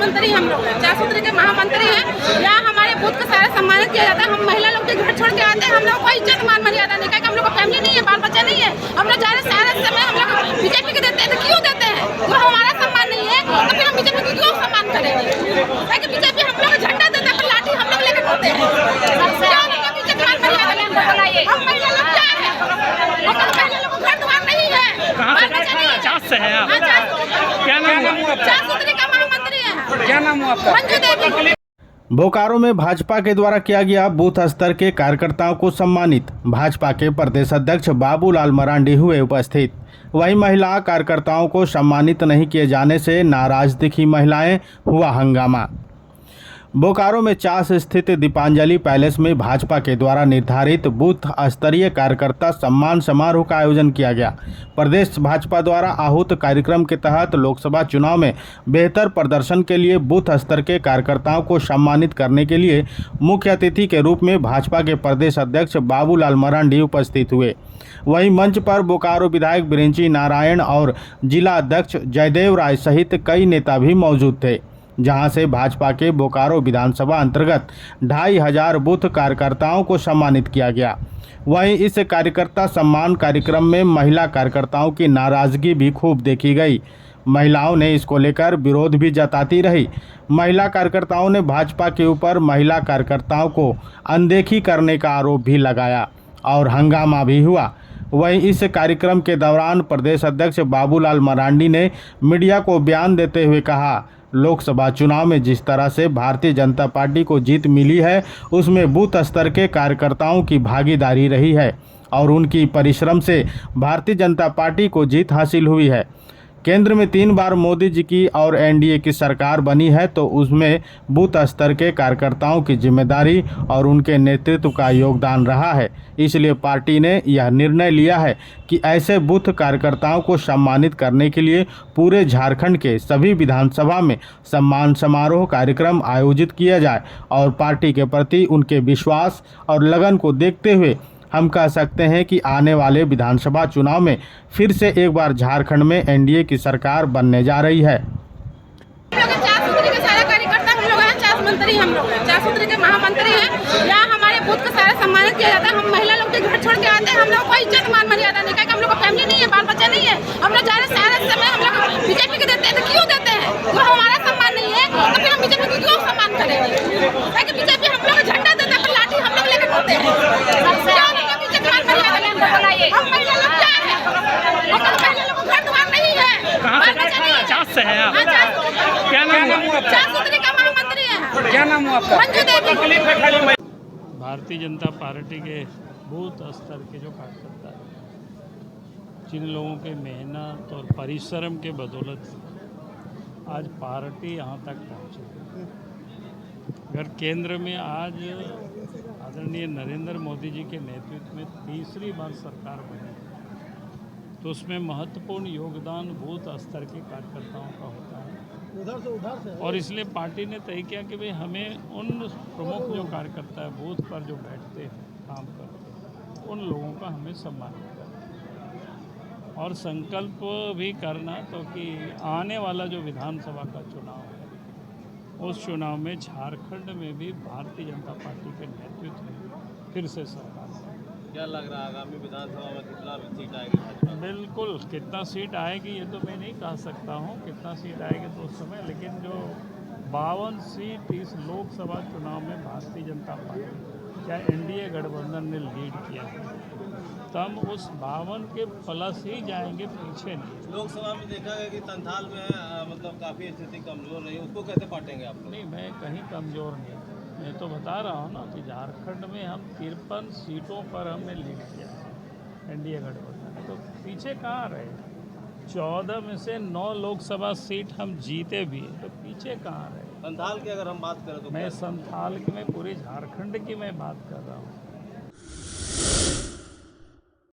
मंत्री हम लोग हैं, 4 सूत्र के महामंत्री हैं। यहाँ हमारे बूथ का सारा सम्मानित किया जाता है। हम महिला लोग के घर छोड़ के आते हैं, हम लोग कोई इज्जत मान मर्यादा नहीं है। हम लोग का फैमिली नहीं है, बाल बच्चा नहीं है। हम लोग सारा समय हम लोग बीजेपी के देते हैं, तो क्यों देते हैं? वो हमारा सम्मान नहीं है तो फिर हम बीजेपी को क्यों सम्मान करेंगे? ताकि बीजेपी हम लोग झंडा देते हैं, लाठी हम लोग लेकर घूमते हैं। हम महिला लोग क्या है? महिला लोग को घर द्वार नहीं है। कहाँ से हैं आप? क्या नाम हुआ आपका? 4 सूत्र का महामंत्री है। क्या नाम हुआ आपका? मंजू देवी। बोकारो में भाजपा के द्वारा किया गया बूथ स्तर के कार्यकर्ताओं को सम्मानित। भाजपा के प्रदेश अध्यक्ष बाबूलाल मरांडी हुए उपस्थित। वहीं महिला कार्यकर्ताओं को सम्मानित नहीं किए जाने से नाराज दिखी महिलाएं, हुआ हंगामा। बोकारो में चास स्थित दीपांजलि पैलेस में भाजपा के द्वारा निर्धारित बूथ स्तरीय कार्यकर्ता सम्मान समारोह का आयोजन किया गया। प्रदेश भाजपा द्वारा आहूत कार्यक्रम के तहत लोकसभा चुनाव में बेहतर प्रदर्शन के लिए बूथ स्तर के कार्यकर्ताओं को सम्मानित करने के लिए मुख्य अतिथि के रूप में भाजपा के प्रदेश अध्यक्ष बाबूलाल मरांडी उपस्थित हुए। वहीं मंच पर बोकारो विधायक बिरिंची नारायण और जिला अध्यक्ष जयदेव राय सहित कई नेता भी मौजूद थे, जहां से भाजपा के बोकारो विधानसभा अंतर्गत 2500 बूथ कार्यकर्ताओं को सम्मानित किया गया। वहीं इस कार्यकर्ता सम्मान कार्यक्रम में महिला कार्यकर्ताओं की नाराजगी भी खूब देखी गई। महिलाओं ने इसको लेकर विरोध भी जताती रही। महिला कार्यकर्ताओं ने भाजपा के ऊपर महिला कार्यकर्ताओं को अनदेखी करने का आरोप भी लगाया और हंगामा भी हुआ। वहीं इस कार्यक्रम के दौरान प्रदेश अध्यक्ष बाबूलाल मरांडी ने मीडिया को बयान देते हुए कहा, लोकसभा चुनाव में जिस तरह से भारतीय जनता पार्टी को जीत मिली है, उसमें बूथ स्तर के कार्यकर्ताओं की भागीदारी रही है और उनकी परिश्रम से भारतीय जनता पार्टी को जीत हासिल हुई है। केंद्र में 3 बार मोदी जी की और एनडीए की सरकार बनी है, तो उसमें बूथ स्तर के कार्यकर्ताओं की जिम्मेदारी और उनके नेतृत्व का योगदान रहा है। इसलिए पार्टी ने यह निर्णय लिया है कि ऐसे बूथ कार्यकर्ताओं को सम्मानित करने के लिए पूरे झारखंड के सभी विधानसभा में सम्मान समारोह कार्यक्रम आयोजित किया जाए और पार्टी के प्रति उनके विश्वास और लगन को देखते हुए हम कह सकते हैं कि आने वाले विधानसभा चुनाव में फिर से एक बार झारखंड में एनडीए की सरकार बनने जा रही है। हम लोग 4 सूत्र के सारे कार्यकर्ता हम लोग हैं, 4 मंत्री हम लोग हैं, 4 सूत्र के महामंत्री हैं। यहाँ हमारे बूथ का सारा सम्मानित किया जाता है। हम महिला लोग के घर छोड़ के आते हैं, हम लोग कोई इज्जत मान मर्यादा नहीं है। हम लोग का फैमिली नहीं है, बाल बच्चा नहीं है। हम लोग सारा समय हम लोग बीजेपी के देते हैं, तो क्यों देते हैं? वो हमारा सम्मान नहीं है तो फिर हम बीजेपी को क्यों सम्मान करेंगे? ताकि बीजेपी हम लोग झंडा देते हैं, लाठी हम लोग लेकर घूमते हैं। हम महिला लोग क्या है? महिला लोग को घर द्वार नहीं है। कहाँ से हैं आप? क्या नाम हुआ आपका? 4 सूत्र का महामंत्री है। क्या नाम हुआ आपका? मंजू देवी। भारतीय जनता पार्टी के बूथ स्तर के जो कार्यकर्ता हैं, जिन लोगों के मेहनत और परिश्रम के बदौलत आज पार्टी यहाँ तक पहुँची। अगर केंद्र में आज आदरणीय नरेंद्र मोदी जी के नेतृत्व में तीसरी बार सरकार बनी, तो उसमें महत्वपूर्ण योगदान बूथ स्तर के कार्यकर्ताओं का होता है। और इसलिए पार्टी ने तय किया कि भाई हमें उन प्रमुख जो कार्यकर्ता है बूथ पर जो बैठते हैं, काम करते हैं, उन लोगों का हमें सम्मान करना और संकल्प भी करना, तो कि आने वाला जो विधानसभा का चुनाव है, उस चुनाव में झारखंड में भी भारतीय जनता पार्टी के नेतृत्व में फिर से सरकार। क्या लग रहा है आगामी विधानसभा में कितना सीट आएगी भाजपा? बिल्कुल, कितना सीट आएगी ये तो मैं नहीं कह सकता हूँ कितना सीट आएगी तो उस समय, लेकिन जो 52 सीट इस लोकसभा चुनाव में भारतीय जनता पार्टी या एनडीए गठबंधन ने लीड किया है, तो हम उस 52 के प्लस ही जाएंगे, पीछे नहीं। लोकसभा में देखा गया कि संथाल में मतलब काफ़ी स्थिति कमजोर रही, उसको कैसे पाटेंगे आप लोग? नहीं, मैं कहीं कमज़ोर नहीं, मैं तो बता रहा हूँ ना कि झारखंड में हम 53 सीटों पर हमने लीड किया है एनडीए गठबंधन, तो पीछे कहाँ रहे? 14 में से 9 लोकसभा सीट हम जीते भी, तो पीछे कहाँ रहे? संथाल की अगर हम बात करें तो मैं संथाल की, मैं पूरे झारखंड की मैं बात कर रहा हूँ।